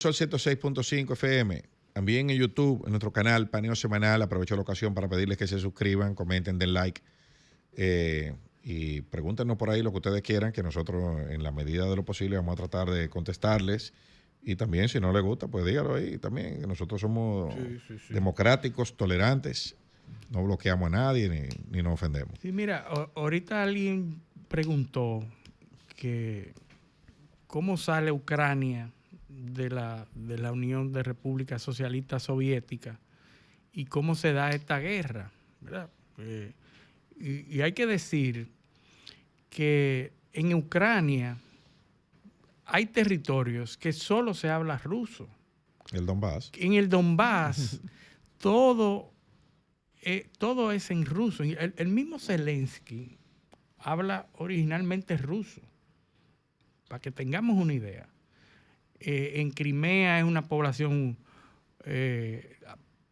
Sol 106.5 FM. También en YouTube, en nuestro canal Paneo Semanal. Aprovecho la ocasión para pedirles que se suscriban, comenten, den like y pregúntenos por ahí lo que ustedes quieran, que nosotros en la medida de lo posible vamos a tratar de contestarles. Y también, si no les gusta, pues dígalo ahí también, que nosotros somos democráticos, tolerantes, no bloqueamos a nadie ni nos ofendemos. Sí, mira, ahorita alguien preguntó que cómo sale Ucrania de la Unión de Repúblicas Socialistas Soviéticas y cómo se da esta guerra, ¿verdad? Y hay que decir que en Ucrania hay territorios que solo se habla ruso. El Donbass. En el Donbass todo es en ruso. El mismo Zelensky habla originalmente ruso, para que tengamos una idea. En Crimea es una población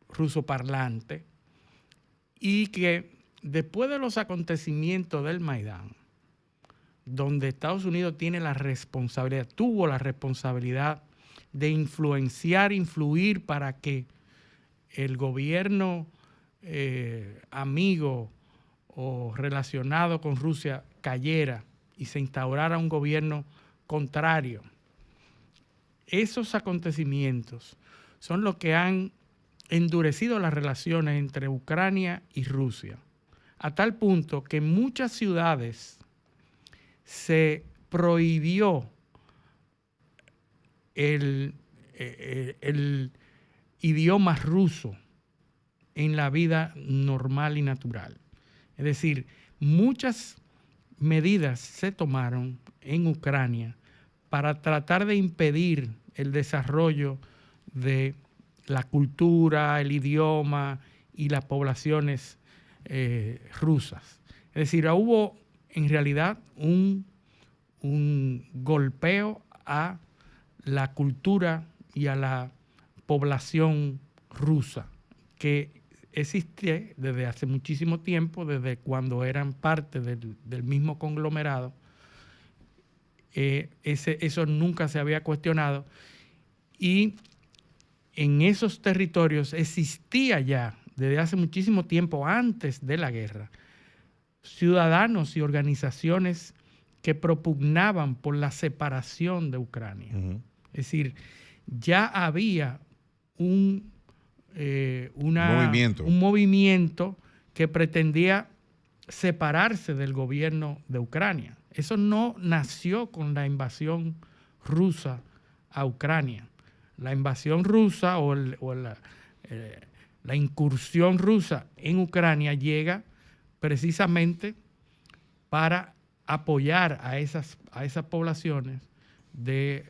rusoparlante y que después de los acontecimientos del Maidán, donde Estados Unidos tuvo la responsabilidad de influir para que el gobierno amigo o relacionado con Rusia cayera y se instaurara un gobierno contrario. Esos acontecimientos son los que han endurecido las relaciones entre Ucrania y Rusia, a tal punto que en muchas ciudades se prohibió el idioma ruso en la vida normal y natural. Es decir, muchas medidas se tomaron en Ucrania para tratar de impedir el desarrollo de la cultura, el idioma y las poblaciones rusas. Es decir, hubo en realidad un golpeo a la cultura y a la población rusa que existe desde hace muchísimo tiempo, desde cuando eran parte del mismo conglomerado. Eso nunca se había cuestionado y en esos territorios existía ya desde hace muchísimo tiempo, antes de la guerra, ciudadanos y organizaciones que propugnaban por la separación de Ucrania. Es decir, ya había un movimiento que pretendía separarse del gobierno de Ucrania. Eso no nació con la invasión rusa a Ucrania. La invasión rusa o la incursión rusa en Ucrania llega precisamente para apoyar a esas poblaciones de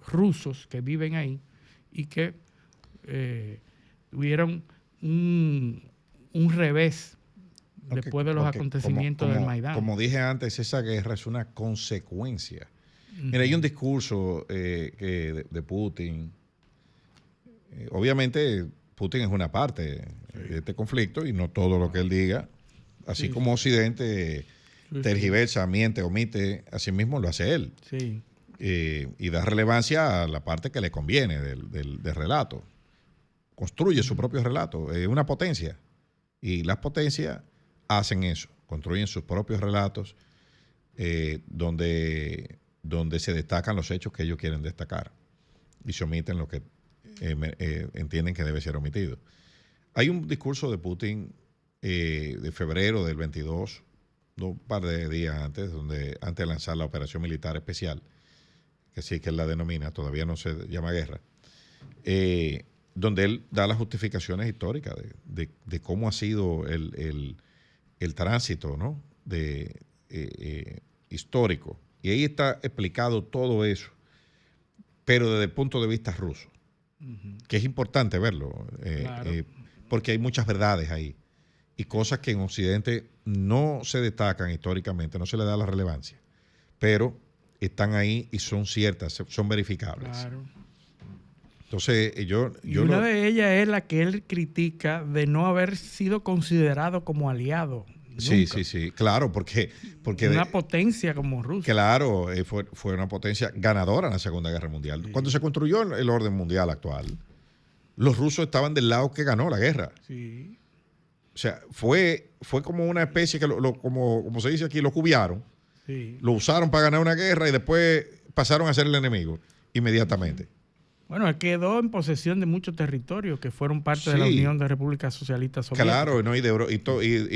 rusos que viven ahí y que tuvieron un revés después de los acontecimientos del Maidán. Como dije antes, esa guerra es una consecuencia. Mira, hay un discurso de Putin. Obviamente, Putin es una parte de este conflicto y no todo lo que él diga, así como Occidente tergiversa, miente, omite, así mismo lo hace él. Sí. Y da relevancia a la parte que le conviene del relato. Construye su propio relato. Es una potencia. Y las potencias hacen eso. Construyen sus propios relatos donde se destacan los hechos que ellos quieren destacar. Y se omiten lo que entienden que debe ser omitido. Hay un discurso de Putin de febrero del 22, un par de días antes, antes de lanzar la operación militar especial, que sí que él la denomina, todavía no se llama guerra, donde él da las justificaciones históricas de cómo ha sido el tránsito, ¿no? Histórico. Y ahí está explicado todo eso, pero desde el punto de vista ruso, que es importante verlo, Claro. porque hay muchas verdades ahí y cosas que en Occidente no se destacan históricamente, no se le da la relevancia, pero están ahí y son ciertas, son verificables. Claro. Entonces, una de ellas es la que él critica de no haber sido considerado como aliado Sí, Nunca. sí, sí, claro, porque Una potencia como Rusia. claro, fue una potencia ganadora en la Segunda Guerra Mundial. Sí. Cuando se construyó el orden mundial actual, los rusos estaban del lado que ganó la guerra. Sí. O sea, fue como una especie que, como se dice aquí, lo cubiaron, Sí. lo usaron para ganar una guerra y después pasaron a ser el enemigo inmediatamente. Bueno, él quedó en posesión de muchos territorios que fueron parte de la Sí. Unión de Repúblicas Socialistas Soviéticas. Claro, ¿no? y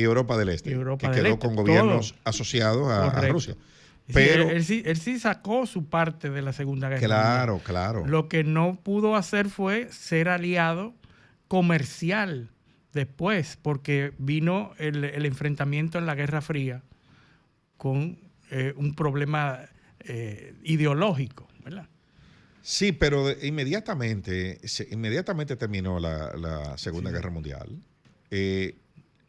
Europa del Este, Y Europa que del quedó Este, con gobiernos todo. asociados a Correcto. Rusia. Sí, Pero, él sí sacó su parte de la Segunda Guerra claro, Mundial. claro. Lo que no pudo hacer fue ser aliado comercial después, porque vino el enfrentamiento en la Guerra Fría con un problema ideológico, ¿verdad? Sí, pero inmediatamente terminó la Segunda Guerra Mundial.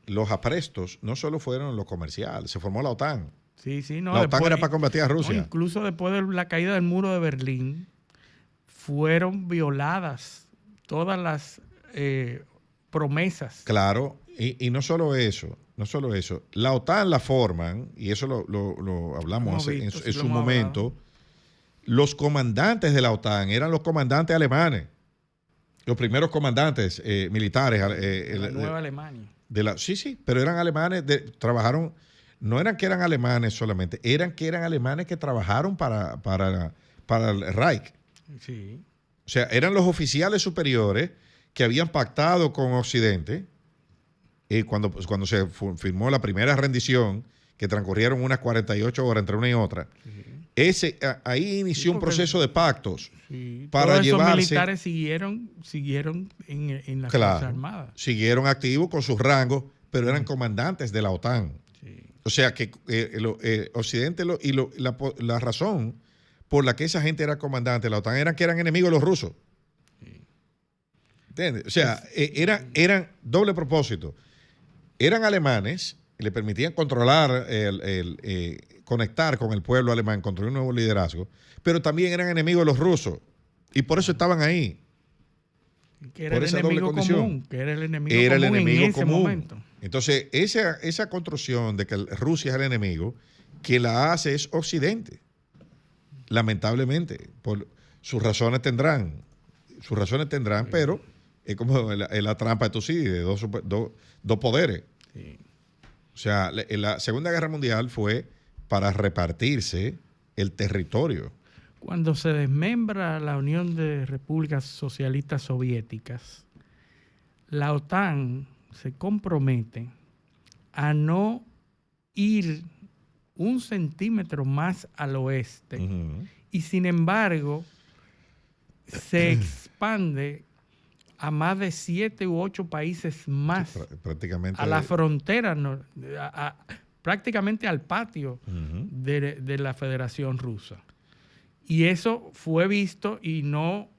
Los aprestos no solo fueron lo comercial, se formó la OTAN. Sí, sí, no. La OTAN después- era para combatir a no, Rusia. incluso después de la caída del muro de Berlín, fueron violadas todas las promesas. Claro, y no solo eso, La OTAN la forman, y eso lo hablamos Hemos visto, en sí, lo su hemos momento. Los comandantes de la OTAN eran los comandantes alemanes. Los primeros comandantes militares. La Nueva Alemania. Sí, pero eran alemanes, trabajaron, no eran que eran alemanes solamente, eran que eran alemanes que trabajaron para el Reich. Sí. O sea, eran los oficiales superiores que habían pactado con Occidente cuando se firmó la primera rendición, que transcurrieron unas 48 horas entre una y otra. Sí. Ahí inició Sí, un porque- proceso de pactos Sí, para todos esos llevarse. militares siguieron en las Claro, Fuerzas Armadas. siguieron activos con sus rangos, pero eran comandantes de la OTAN. Sí. O sea que Occidente la razón por la que esa gente era comandante de la OTAN era que eran enemigos de los rusos. ¿Entiendes? O sea, eran doble propósito. Eran alemanes, y le permitían controlar, conectar con el pueblo alemán, construir un nuevo liderazgo, pero también eran enemigos de los rusos. Y por eso estaban ahí. Que era Por el esa doble enemigo condición. común. Que era el enemigo Era el común enemigo en ese común. momento. Entonces, esa construcción de que Rusia es el enemigo, que la hace es Occidente. Lamentablemente. Sus razones tendrán, pero es como la trampa de Tucídides, de dos poderes. Sí. O sea, la Segunda Guerra Mundial fue para repartirse el territorio. Cuando se desmembra la Unión de Repúblicas Socialistas Soviéticas, la OTAN se compromete a no ir un centímetro más al oeste Ujú. y sin embargo se expande a más de 7 u 8 países más Prácticamente. a la frontera, prácticamente al patio Ujú. de la Federación Rusa. Y eso fue visto y no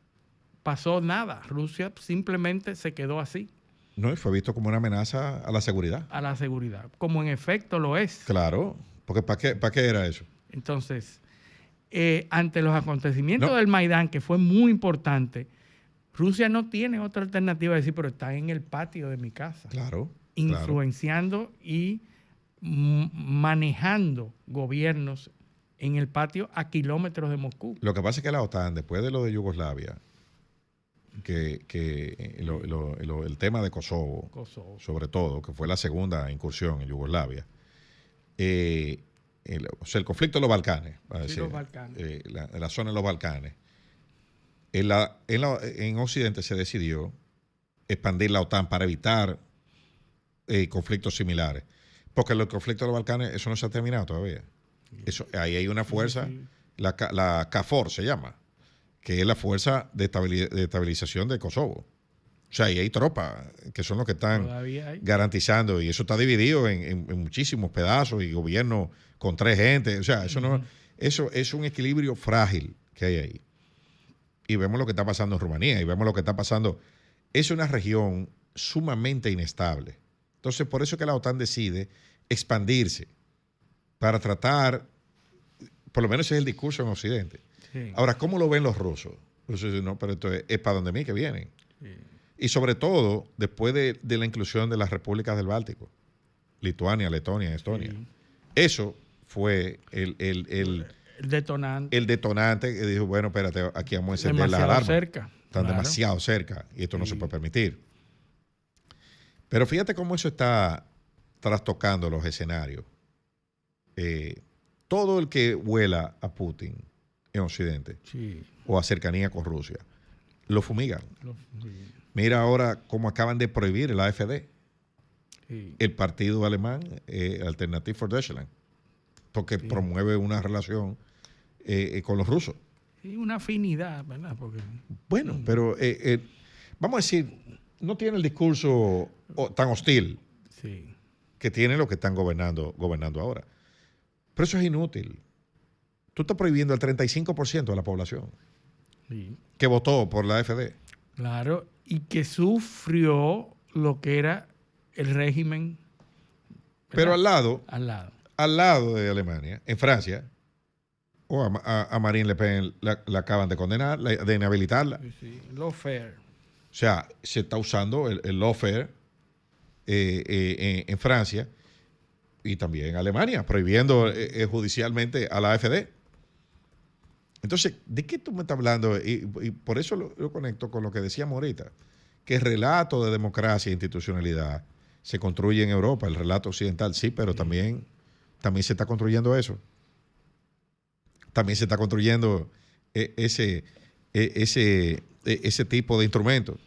pasó nada. Rusia simplemente se quedó así, No, y fue visto como una amenaza a la seguridad. a la seguridad, como en efecto lo es. Claro, porque ¿para qué era eso? Entonces, ante los acontecimientos No. del Maidán, que fue muy importante, Rusia no tiene otra alternativa de decir, pero está en el patio de mi casa, Claro. influenciando y manejando gobiernos en el patio a kilómetros de Moscú. Lo que pasa es que la OTAN, después de lo de Yugoslavia, el tema de Kosovo, Kosovo. sobre todo, que fue la segunda incursión en Yugoslavia, o sea, el conflicto de los Balcanes, Sí, los Balcanes. la zona de los Balcanes, en Occidente se decidió expandir la OTAN para evitar conflictos similares. Porque los conflictos de los Balcanes, eso no se ha terminado todavía. Ahí hay una fuerza, Sí. la KFOR se llama, que es la fuerza de estabilización de Kosovo. O sea, ahí hay tropas que son los que están Todavía hay. garantizando, y eso está dividido en muchísimos pedazos y gobiernos con 3 gentes. O sea, eso es un equilibrio frágil que hay ahí. Y vemos lo que está pasando en Rumanía, y vemos lo que está pasando. Es una región sumamente inestable. Entonces, por eso es que la OTAN decide expandirse para tratar, por lo menos ese es el discurso en Occidente. Sí. Ahora, ¿cómo lo ven los rusos? Los rusos dicen, no, pero esto es para donde mí que vienen. Sí. Y sobre todo, después de la inclusión de las repúblicas del Báltico. Lituania, Letonia, Estonia. Sí. Eso fue el detonante. el detonante que dijo, bueno, espérate, aquí vamos a encender las Demasiado alarmas. cerca. Están Claro. demasiado cerca y esto no Sí. se puede permitir. Pero fíjate cómo eso está trastocando los escenarios. Todo el que huela a Putin en Occidente Sí. o a cercanía con Rusia, lo fumigan. Sí. Mira ahora cómo acaban de prohibir el AfD, Sí. el partido alemán Alternative for Deutschland, porque Sí. promueve una relación con los rusos. Sí, una afinidad, ¿verdad? Porque Bueno, pero vamos a decir, no tiene el discurso tan hostil sí. que tienen los que están gobernando ahora. Pero eso es inútil. Tú estás prohibiendo al 35% de la población Sí. que votó por la AfD. Claro, y que sufrió lo que era el régimen. Pero ¿verdad? al lado. lado de Alemania, en Francia, a Marine Le Pen la acaban de condenar, de inhabilitarla. Sí, sí. Lawfare. O sea, se está usando el lawfare en Francia y también en Alemania, prohibiendo judicialmente a la AfD. Entonces, ¿de qué tú me estás hablando? Y por eso lo conecto con lo que decíamos ahorita, que el relato de democracia e institucionalidad se construye en Europa, el relato occidental, sí, pero también se está construyendo eso. También se está construyendo ese tipo de instrumentos.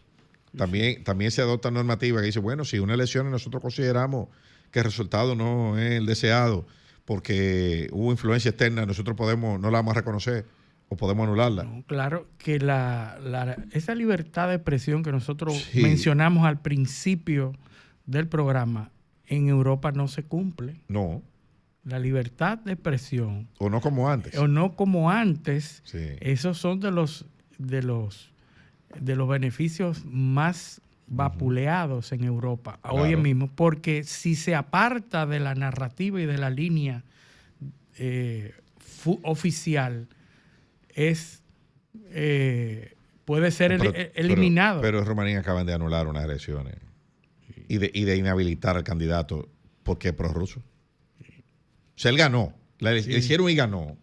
También se adopta normativa que dice, bueno, si una elección nosotros consideramos que el resultado no es el deseado porque hubo influencia externa, nosotros no la vamos a reconocer o podemos anularla. No, claro que esa libertad de expresión que nosotros Sí. mencionamos al principio del programa, en Europa no se cumple. No, La libertad de expresión, o no como antes. o no como antes, Sí. esos son de los beneficios más vapuleados en Europa hoy Claro. mismo, porque si se aparta de la narrativa y de la línea oficial, puede ser eliminado. Pero Rumanía acaban de anular unas elecciones y de inhabilitar al candidato porque es prorruso. O sea, él ganó, la hicieron y ganó,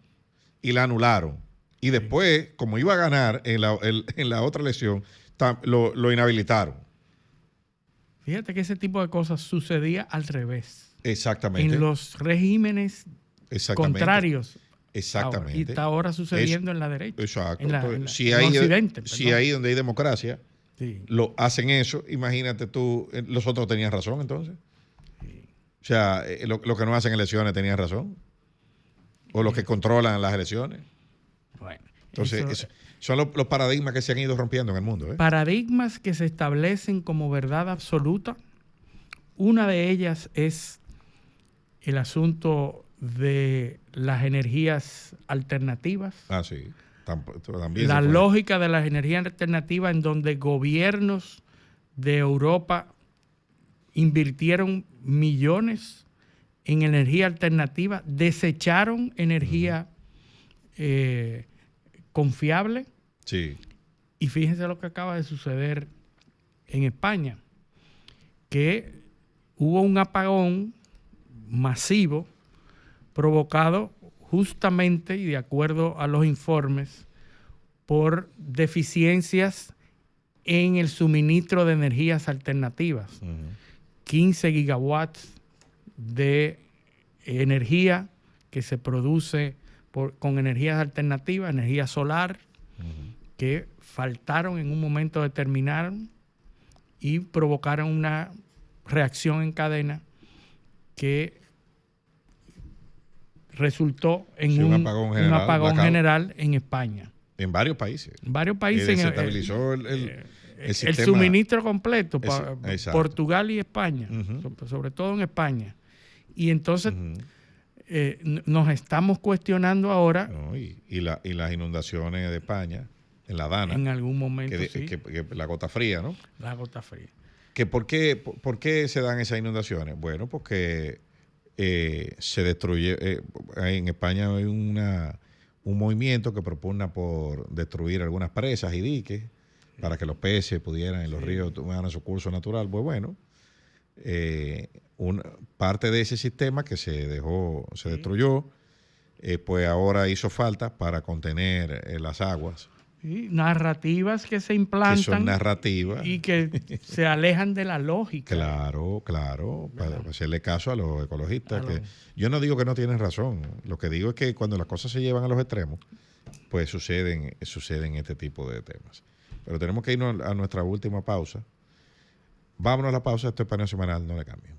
y la anularon. Y después, como iba a ganar en la otra elección, lo inhabilitaron. Fíjate que ese tipo de cosas sucedía al revés. Exactamente. En los regímenes contrarios. Exactamente. Y está ahora sucediendo en la derecha. Exacto. En Occidente. Occidente. Si ahí donde hay democracia, sí. lo hacen eso, imagínate tú, los otros tenían razón entonces. Sí. O sea, los que no hacen elecciones tenían razón. O los que controlan las elecciones. Bueno, entonces, son los paradigmas que se han ido rompiendo en el mundo. Paradigmas que se establecen como verdad absoluta. Una de ellas es el asunto de las energías alternativas. Ah, sí. También la lógica de las energías alternativas, en donde gobiernos de Europa invirtieron millones en energía alternativa, desecharon energía confiable. Sí. Y fíjense lo que acaba de suceder en España, que hubo un apagón masivo provocado justamente, y de acuerdo a los informes, por deficiencias en el suministro de energías alternativas. 15 gigawatts de energía que se produce con energías alternativas, energía solar, que faltaron en un momento determinado y provocaron una reacción en cadena que resultó en un apagón general en España. En varios países. En varios países. Se estabilizó el sistema. Suministro completo para Portugal y España, sobre todo en España. Y entonces nos estamos cuestionando ahora. No, y las inundaciones de España, en la Dana. En algún momento, que la gota fría, ¿no? La gota fría. ¿Por qué se dan esas inundaciones? Bueno, porque se destruye. En España hay un movimiento que propugna por destruir algunas presas y diques para que los peces pudieran en los ríos tomaran su curso natural. Pues bueno, parte de ese sistema que se destruyó, pues ahora hizo falta para contener las aguas. Sí, narrativas que se implantan. Que son narrativas. Y que se alejan de la lógica. Claro, para hacerle caso a los ecologistas. Yo no digo que no tienen razón. Lo que digo es que cuando las cosas se llevan a los extremos, pues suceden este tipo de temas. Pero tenemos que irnos a nuestra última pausa. Vámonos a la pausa. Esto es Paneo Semanal, no le cambien.